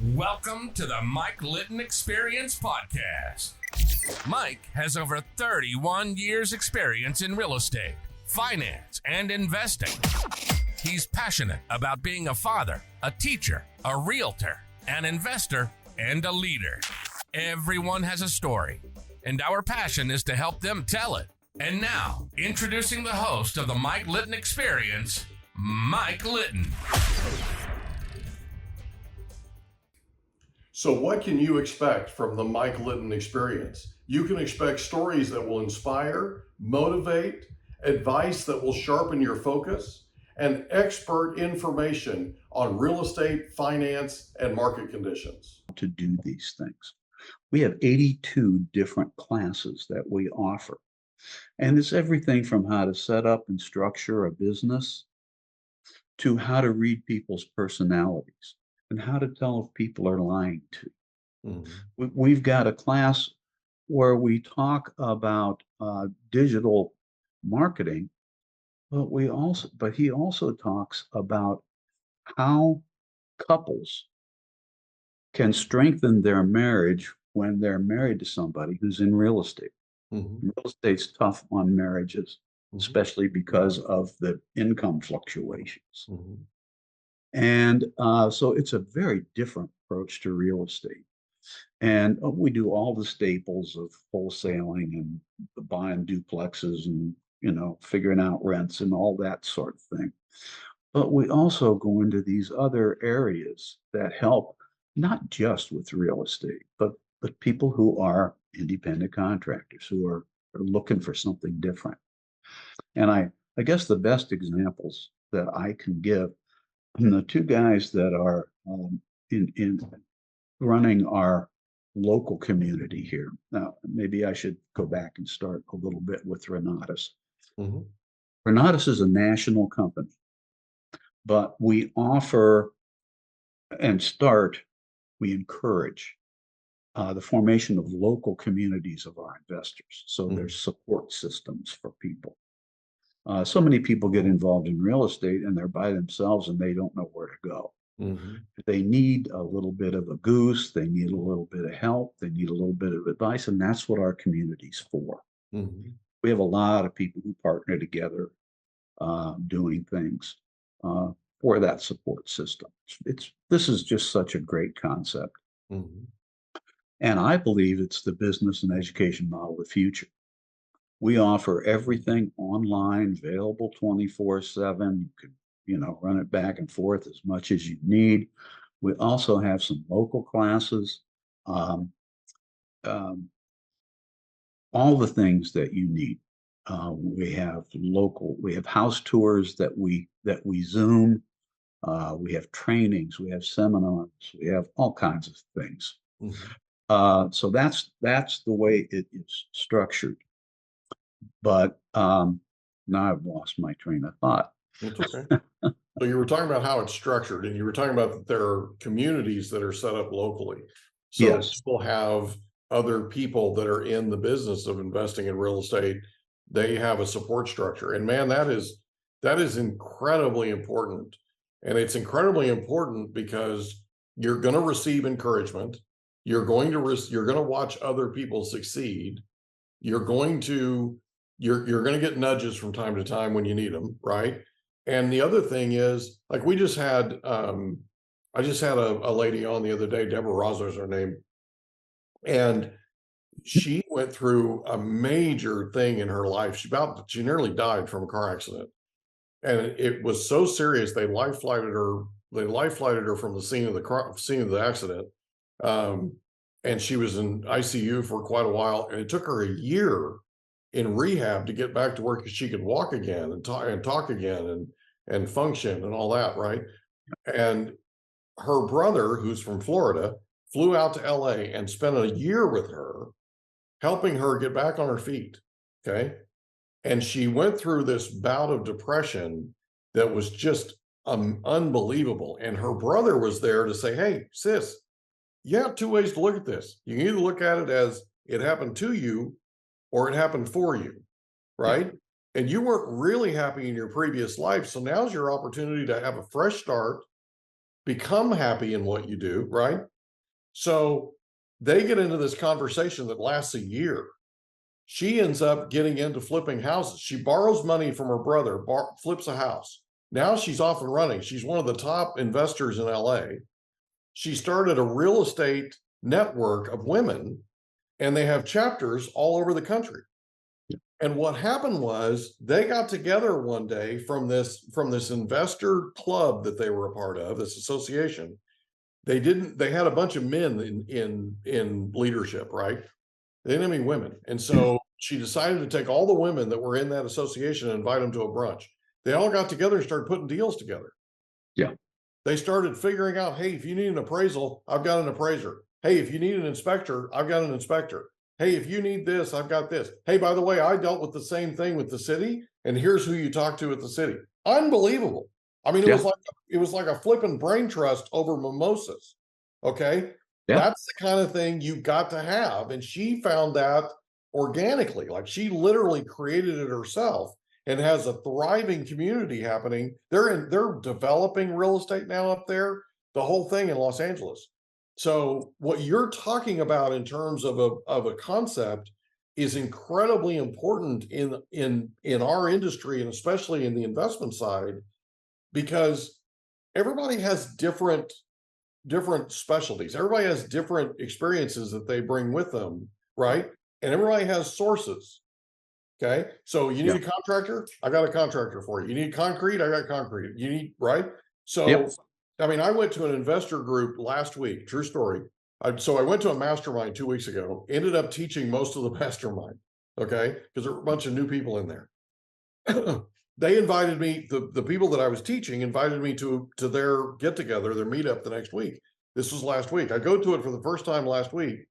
Welcome to the Mike Litton Experience Podcast. Mike has over 31 years experience in real estate, finance, and investing. He's passionate about being a father, a teacher, a realtor, an investor, and a leader. Everyone has a story, and our passion is to help them tell it. And now, introducing the host of the Mike Litton Experience, Mike Litton. So what can you expect from the Mike Litton Experience? You can expect stories that will inspire, motivate, advice that will sharpen your focus, and expert information on real estate, finance, and market conditions. To do these things. We have 82 different classes that we offer. And it's everything from how to set up and structure a business to how to read people's personalities and how to tell if people are lying to you. We've got a class where we talk about digital marketing, but he also talks about how couples can strengthen their marriage when they're married to somebody who's in real estate. Real estate's tough on marriages, especially because of the income fluctuations. And so it's a very different approach to real estate. And we do all the staples of wholesaling and buying duplexes and, figuring out rents and all that sort of thing. But we also go into these other areas that help not just with real estate, but people who are independent contractors who are looking for something different. And I guess the best examples that I can give, the two guys that are in running our local community here. Now, maybe I should go back and start a little bit with Renatus. Renatus is a national company, but we offer we encourage the formation of local communities of our investors. So there's support systems for people. So many people get involved in real estate and they're by themselves and they don't know where to go. They need a little bit of a goose, they need a little bit of help, they need a little bit of advice, and that's what our community's for. We have a lot of people who partner together doing things for that support system. This is just such a great concept. And I believe it's the business and education model of the future. We offer everything online, available 24/7. You can, run it back and forth as much as you need. We also have some local classes, all the things that you need. We have house tours that we Zoom. We have trainings, we have seminars, we have all kinds of things. So that's the way it is structured. But now I've lost my train of thought. It's okay. So you were talking about how it's structured, and you were talking about that there are communities that are set up locally. So Yes. people have other people that are in the business of investing in real estate. They have a support structure, and man, that is incredibly important. And it's incredibly important because you're going to receive encouragement. You're going to watch other people succeed. You're going to get nudges from time to time when you need them, right? And the other thing is, like I just had a lady on the other day, Deborah Rosler's her name, and she went through a major thing in her life. She nearly died from a car accident. And it was so serious, they life flighted her from the scene of the accident. And she was in ICU for quite a while. And it took her a year in rehab to get back to work because she could walk again and talk again and function and all that, right? And her brother, who's from Florida, flew out to LA and spent a year with her, helping her get back on her feet. Okay. And she went through this bout of depression that was just unbelievable. And her brother was there to say, hey, sis, you have two ways to look at this. You can either look at it as it happened to you or it happened for you, right? And you weren't really happy in your previous life. So now's your opportunity to have a fresh start become happy in what you do, right? So they get into this conversation that lasts a year. She ends up getting into flipping houses. She borrows money from her brother, flips a house. Now she's off and running. She's one of the top investors in LA. She started a real estate network of women, and they have chapters all over the country. And what happened was they got together one day from this investor club that they were a part of, this association. They had a bunch of men in leadership, right? They didn't have any women. And so she decided to take all the women that were in that association and invite them to a brunch. They all got together and started putting deals together. Yeah. They started figuring out, hey, if you need an appraisal, I've got an appraiser. Hey, if you need an inspector, I've got an inspector. Hey, if you need this, I've got this. Hey, by the way, I dealt with the same thing with the city, and here's who you talk to at the city. Unbelievable. I mean, it was like a flipping brain trust over mimosas. Okay. Yeah. That's the kind of thing you got to have. And she found that organically. Like, she literally created it herself and has a thriving community happening. They're developing real estate now up there, the whole thing in Los Angeles. So what you're talking about in terms of a concept is incredibly important in our industry, and especially in the investment side, because everybody has different specialties. Everybody has different experiences that they bring with them, right? And everybody has sources. Okay. So you need a contractor? I got a contractor for you. You need concrete? I got concrete. You need, right? So, I mean, I went to an investor group last week, true story. So I went to a mastermind 2 weeks ago, ended up teaching most of the mastermind. Okay. Because there were a bunch of new people in there. They invited me, the people that I was teaching invited me to their get together, their meetup the next week. This was last week. I go to it for the first time last week,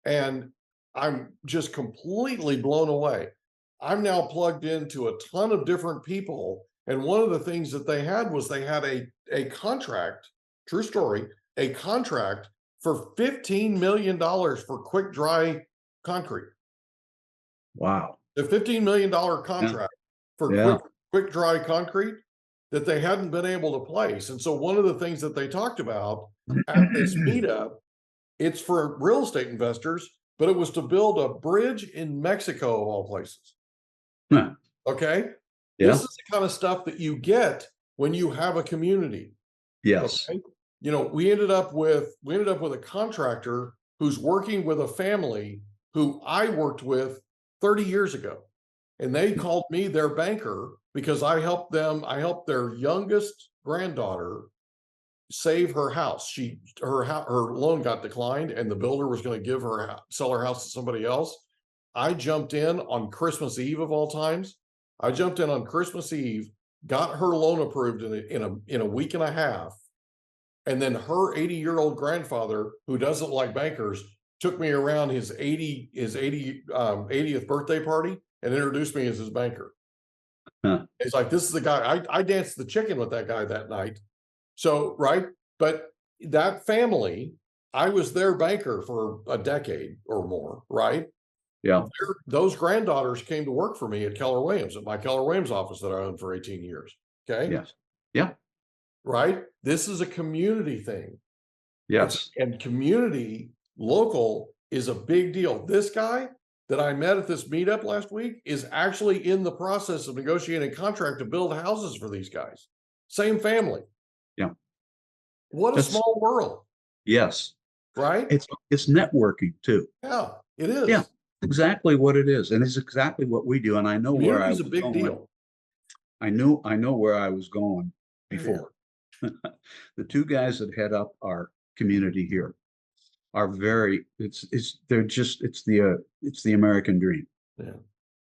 and I'm just completely blown away. I'm now plugged into a ton of different people. And one of the things that they had was they had a contract, true story, a contract for $15 million for quick dry concrete. Wow. The $15 million contract for quick dry concrete that they hadn't been able to place. And so one of the things that they talked about at this meetup, it's for real estate investors, but it was to build a bridge in Mexico of all places. Huh. Okay. Yeah. This is the kind of stuff that you get when you have a community. Yes. Okay? You know, we ended up with a contractor who's working with a family who I worked with 30 years ago. And they called me their banker because I helped their youngest granddaughter save her house. Her loan got declined, and the builder was going to sell her house to somebody else. I jumped in on Christmas Eve of all times. I jumped in on Christmas Eve, got her loan approved in a week and a half. And then her 80-year-old grandfather, who doesn't like bankers, took me around his 80th birthday party and introduced me as his banker. Huh. It's like, this is the guy. I danced the chicken with that guy that night. So, right. But that family, I was their banker for a decade or more, right? Yeah. Those granddaughters came to work for me at Keller Williams, at my Keller Williams office that I owned for 18 years. Okay. Yes. Yeah. Right. This is a community thing. Yes. And community local is a big deal. This guy that I met at this meetup last week is actually in the process of negotiating a contract to build houses for these guys. Same family. Yeah. What a small world. Yes. Right. It's networking too. Yeah, it is. Yeah, exactly what it is. And it's exactly what we do. And I know where I was a big going. deal. I know where I was going before. Yeah. The two guys that head up our community here are it's the American dream. Yeah.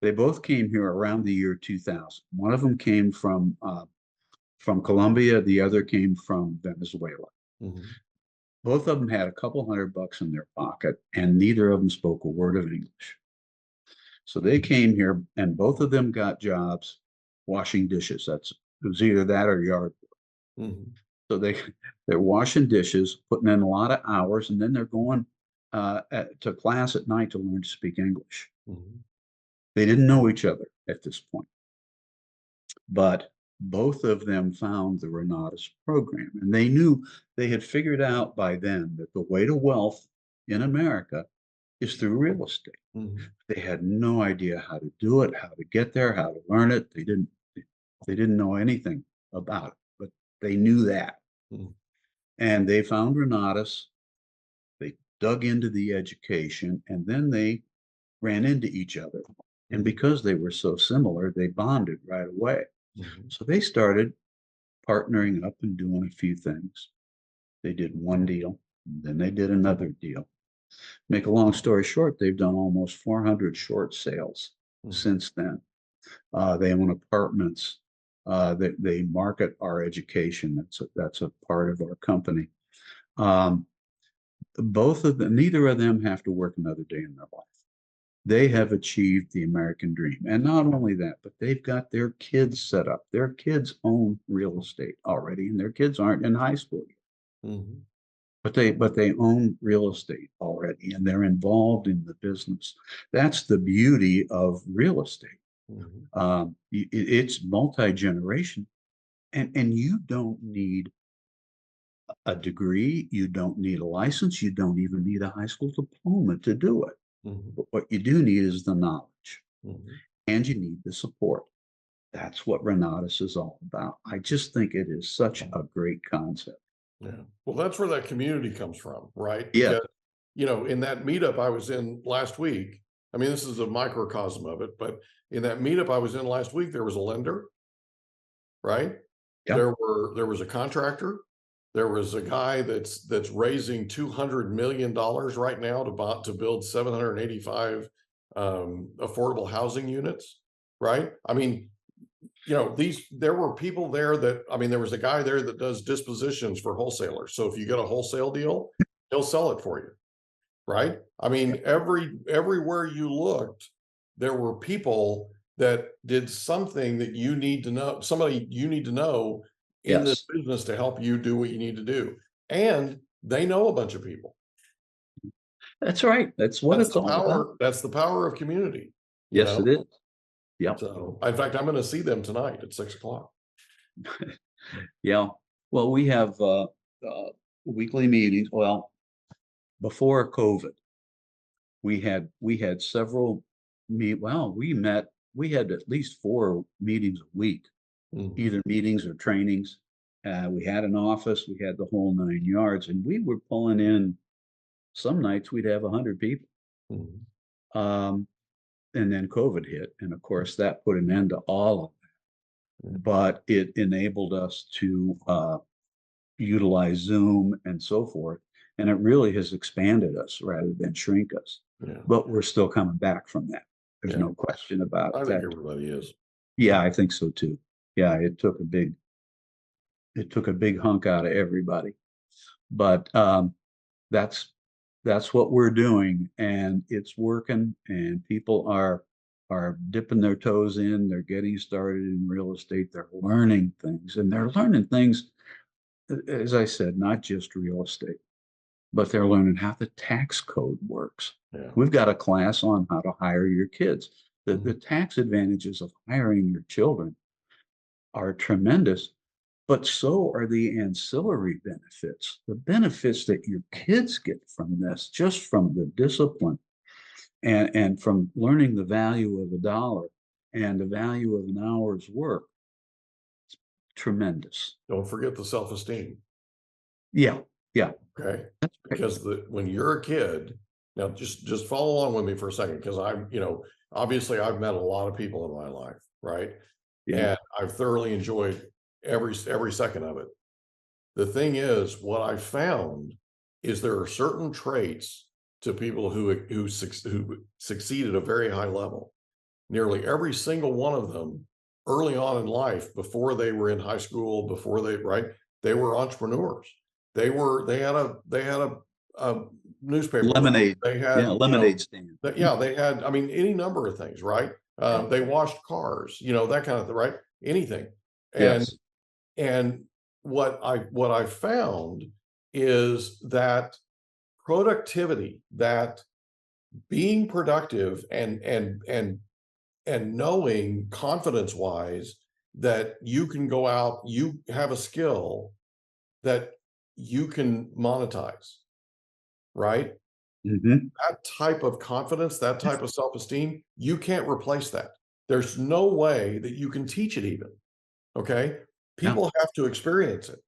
They both came here around the year 2000. One of them came from Colombia. The other came from Venezuela. Mm-hmm. Both of them had a couple $100 in their pocket, and neither of them spoke a word of English. So they came here, and both of them got jobs washing dishes. It was either that or yard work. Mm-hmm. So they're washing dishes, putting in a lot of hours, and then they're going to class at night to learn to speak English. Mm-hmm. They didn't know each other at this point, but both of them found the Renatus program, and they knew they had figured out by then that the way to wealth in America is through real estate. Mhm. They had no idea how to do it, how to get there, how to learn it. They didn't know anything about it, but they knew that. Mhm. And they found Renatus. They dug into the education, and then they ran into each other. And Mhm. because they were so similar, they bonded right away. Mhm. So they started partnering up and doing a few things. They did one deal, then they did another deal. Make a long story short, they've done almost 400 short sales Mhm. since then. They own apartments. They market our education. That's a part of our company. Um, both of them, neither of them have to work another day in their life. They have achieved the American dream. And not only that, but they've got their kids set up. Their kids own real estate already, and their kids aren't in high school yet. Mhm. But they own real estate already, and they're involved in the business. That's the beauty of real estate. Mhm. It's multi-generation, and you don't need a degree, you don't need a license, you don't even need a high school diploma to do it. Mhm. But what you do need is the knowledge, Mhm. and you need the support. That's what Renatus is all about. I just think it is such a great concept. Yeah. Well, that's where that community comes from, right? Yeah. Because, in that meetup I was in last week, I mean, this is a microcosm of it, but in that meetup I was in last week, there was a lender, right? Yeah. There was a contractor. There was a guy that's raising $200 million right now to build 785 affordable housing units, right? I mean, there were people there there was a guy there that does dispositions for wholesalers. So if you get a wholesale deal, he'll sell it for you, right? I mean, everywhere you looked, there were people that did something that you need to know, somebody you need to know in this Yes. business to help you do what you need to do. And they know a bunch of people. That's right. That's what That's it's the all about. power. That's the power of community. Yes, it is. Yep. So, in fact, I'm going to see them tonight at 6 o'clock. Yeah. Well, we have weekly meetings. Well, before COVID, we had several we had at least 4 meetings a week, Mhm. either meetings or trainings. We had an office, we had the whole 9 yards, and we were pulling in, some nights we'd have 100 people. Mhm. Um, and then COVID hit, and of course that put an end to all of that. But it enabled us to utilize Zoom and so forth. And it really has expanded us rather than shrink us. Yeah. But we're still coming back from that. There's Yeah. no question about I it. think everybody is. Yeah, I think so too. Yeah, it took a big hunk out of everybody. But that's what we're doing, and it's working, and people are dipping their toes in, they're getting started in real estate, they're learning things, and they're learning things, as I said, not just real estate, but they're learning how the tax code works. Yeah. We've got a class on how to hire your kids. The Mhm. tax advantages of hiring your children are tremendous, but so are the ancillary benefits, the benefits that your kids get from this, just from the discipline and from learning the value of a dollar and the value of an hour's work. It's tremendous. Don't forget the self-esteem. Yeah, yeah, Okay. that's right. Because when you're a kid, now just follow along with me for a second, because obviously I've met a lot of people in my life, right? Yeah, And I've thoroughly enjoyed every second of it. The thing is, what I found is there are certain traits to people who succeed at a very high level. Nearly every single one of them early on in life, before they were in high school, they were entrepreneurs. They had a newspaper. lemonade. They Yeah, had, lemonade stand. they had, I mean, any number of things, right? They washed cars, that kind of thing, right? Anything. And Yes. and what I found is that productivity, that being productive and knowing confidence wise that you can go out, you have a skill that you can monetize, right? Mhm. That type of confidence, that type of self-esteem, you can't replace that. There's no way that you can teach it even. Okay. Yeah. People have to experience it.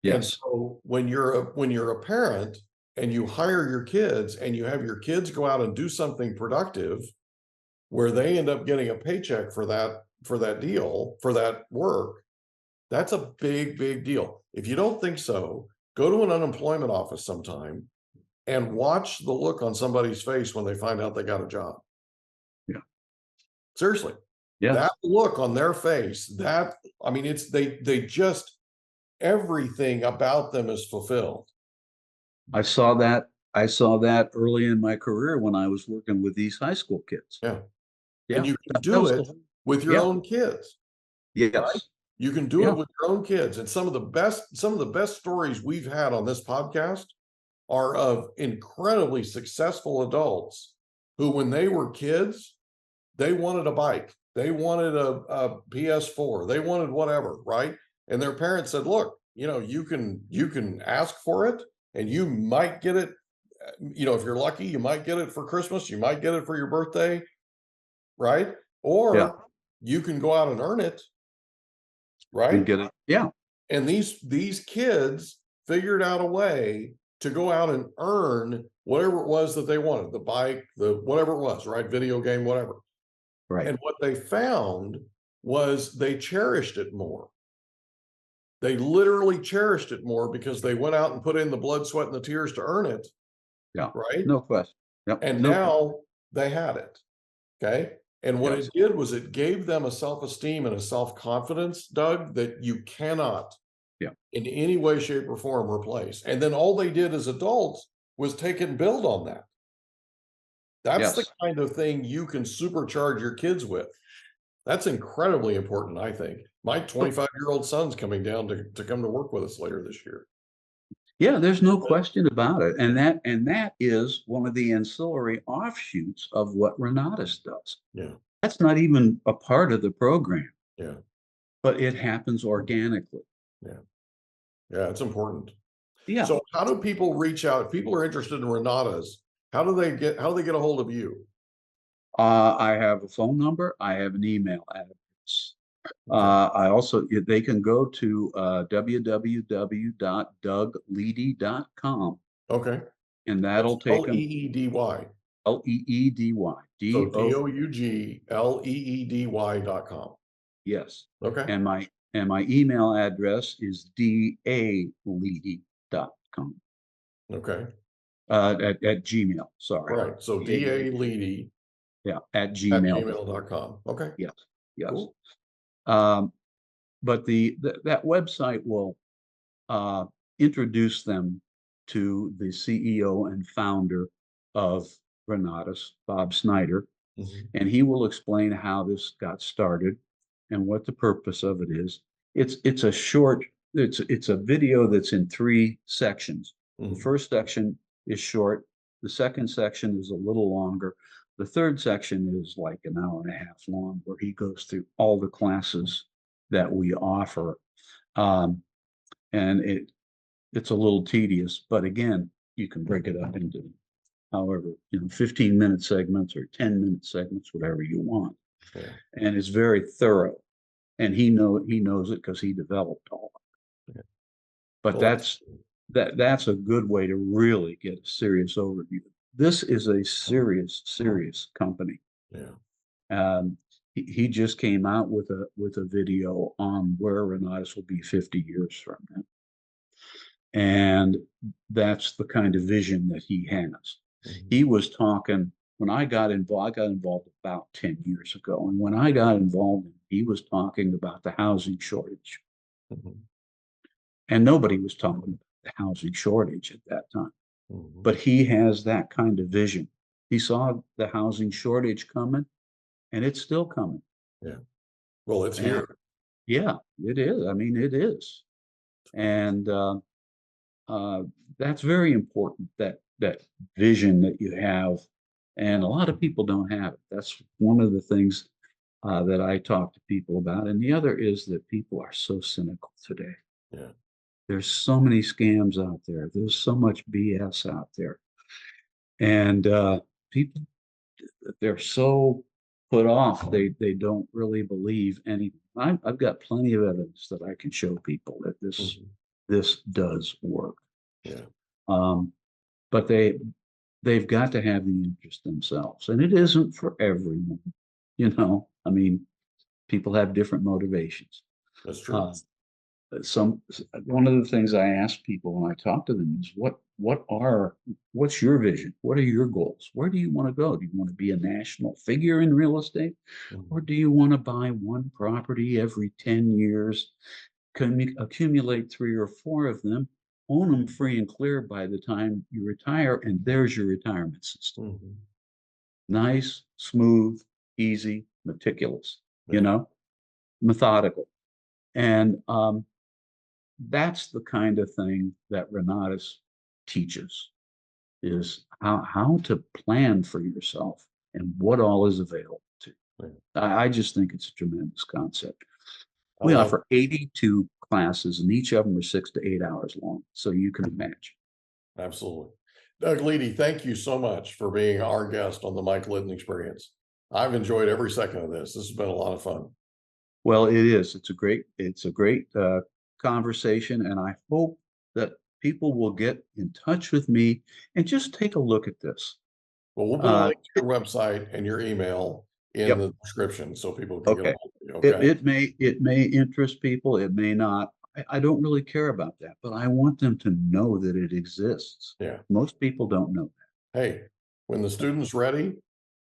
And Yes. so when you're a parent and you hire your kids and you have your kids go out and do something productive where they end up getting a paycheck for that deal, for that work, that's a big, big deal. If you don't think so, go to an unemployment office sometime and watch the look on somebody's face when they find out they got a job. Yeah. Seriously. Yes. That look on their face, that, I mean, it's, they just, everything about them is fulfilled. I saw that early in my career when I was working with these high school kids. Yeah. Yeah. And you can That do was it with your yeah. own kids, right? Yes. You can do Yeah. it with your own kids. And some of the best stories we've had on this podcast are of incredibly successful adults who, when they were kids, they wanted a bike, they wanted a PS4, they wanted whatever, right? And their parents said, look, you can ask for it and you might get it. If you're lucky, you might get it for Christmas, you might get it for your birthday, right? Yeah. Or you can go out and earn it, And right? get it. Yeah. And these kids figured out a way to go out and earn whatever it was that they wanted, the bike, the whatever it was, right? Video game, whatever. Right. And what they found was they cherished it more. They literally cherished it more because they went out and put in the blood, sweat, and the tears to earn it, Yeah. right? No question. Yep. And No. now they had it. Okay. And what Yes. it did was it gave them a self-esteem and a self-confidence, Doug, that you cannot in any way, shape, or form replace. And then all they did as adults was take and build on that. That's the Yes. kind of thing you can supercharge your kids with. That's incredibly important, I think. My 25-year-old son's coming down to come to work with us later this year. Yeah, there's no question about it. And that is one of the ancillary offshoots of what Renatus does. Yeah. That's not even a part of the program. Yeah. But it happens organically. Yeah. Yeah, it's important. Yeah. So how do people reach out? If people are interested in Renatas, how do they get a hold of you? I have a phone number. I have an email address. I also, they can go to www.dougleedy.com. Okay. And that'll take them. Leedy. Leedy. So DOUGLEEDY.com. Yes. Okay. And my email address is daleedy.com. Okay. At Gmail. Sorry. Right. So DALeedy. Yeah. At Gmail. gmail.com. Okay. Yes. Yes. Cool. But that website will introduce them to the CEO and founder of Renatus, Bob Snyder, and he will explain how this got started and what the purpose of it is. It's a video that's in 3 sections. The first section is short. The second section is a little longer. The third section is like an hour and a half long, where he goes through all the classes that we offer. And it's a little tedious, but again, you can break it up into however, 15-minute segments or 10-minute segments, whatever you want. Yeah. And it's very thorough. And he knows it because he developed all of it. Yeah. But that's a good way to really get a serious overview. This is a serious company. Yeah. He just came out with a video on where Renatus will be 50 years from now. And that's the kind of vision that he has. He was talking, when I got involved about 10 years ago. And when I got involved, he was talking about the housing shortage. And nobody was talking about the housing shortage at that time. But he has that kind of vision. He saw the housing shortage coming, and it's still coming. Yeah. Well, it's here. Yeah, it is. I mean, it is. And that's very important, that vision that you have. And a lot of people don't have it. That's one of the things that I talk to people about. And the other is that people are so cynical today. Yeah. There's so many scams out there. There's so much BS out there. And people, they're so put off, they don't really believe anything. I've got plenty of evidence that I can show people that this does work. Yeah. But they've got to have the interest themselves, and it isn't for everyone. I mean, people have different motivations. That's true. One of the things I ask people when I talk to them is what's your vision? What are your goals? Where do you want to go? Do you want to be a national figure in real estate? Or do you want to buy one property every 10 years, accumulate 3 or 4 of them, own them free and clear by the time you retire, and there's your retirement system? Nice, smooth, easy, meticulous, methodical. And that's the kind of thing that Renatus teaches, is how to plan for yourself and what all is available to you. I just think it's a tremendous concept. We offer 82 classes, and each of them are 6 to 8 hours long, so you can imagine. Absolutely. Doug Leedy, thank you so much for being our guest on the Mike Litton Experience. I've enjoyed every second of this. This has been a lot of fun. Well, it is. It's a great conversation, and I hope that people will get in touch with me and just take a look at this. Well, we'll put a link to your website and your email in the description so people can get a hold of you. Okay. It may interest people. It may not. I don't really care about that, but I want them to know that it exists. Yeah. Most people don't know that. Hey, when the student's ready,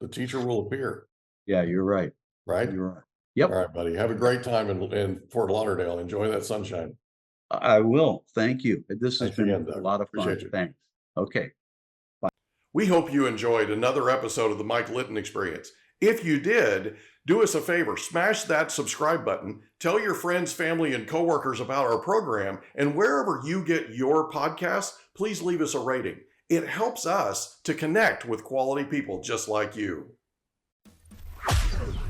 the teacher will appear. Yeah, you're right. Right? You're right. Yep. All right, buddy. Have a great time in Fort Lauderdale. Enjoy that sunshine. I will. Thank you. This has been again, a lot of fun. Appreciate you. Thanks. Okay. Bye. We hope you enjoyed another episode of the Mike Litton Experience. If you did, do us a favor, smash that subscribe button, tell your friends, family, and coworkers about our program, and wherever you get your podcasts, please leave us a rating. It helps us to connect with quality people just like you.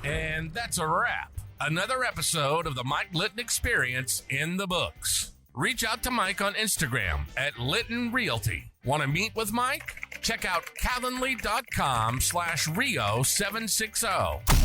And that's a wrap. Another episode of the Mike Litton Experience in the books. Reach out to Mike on Instagram at Litton Realty. Want to meet with Mike? Check out calendly.com/Rio760.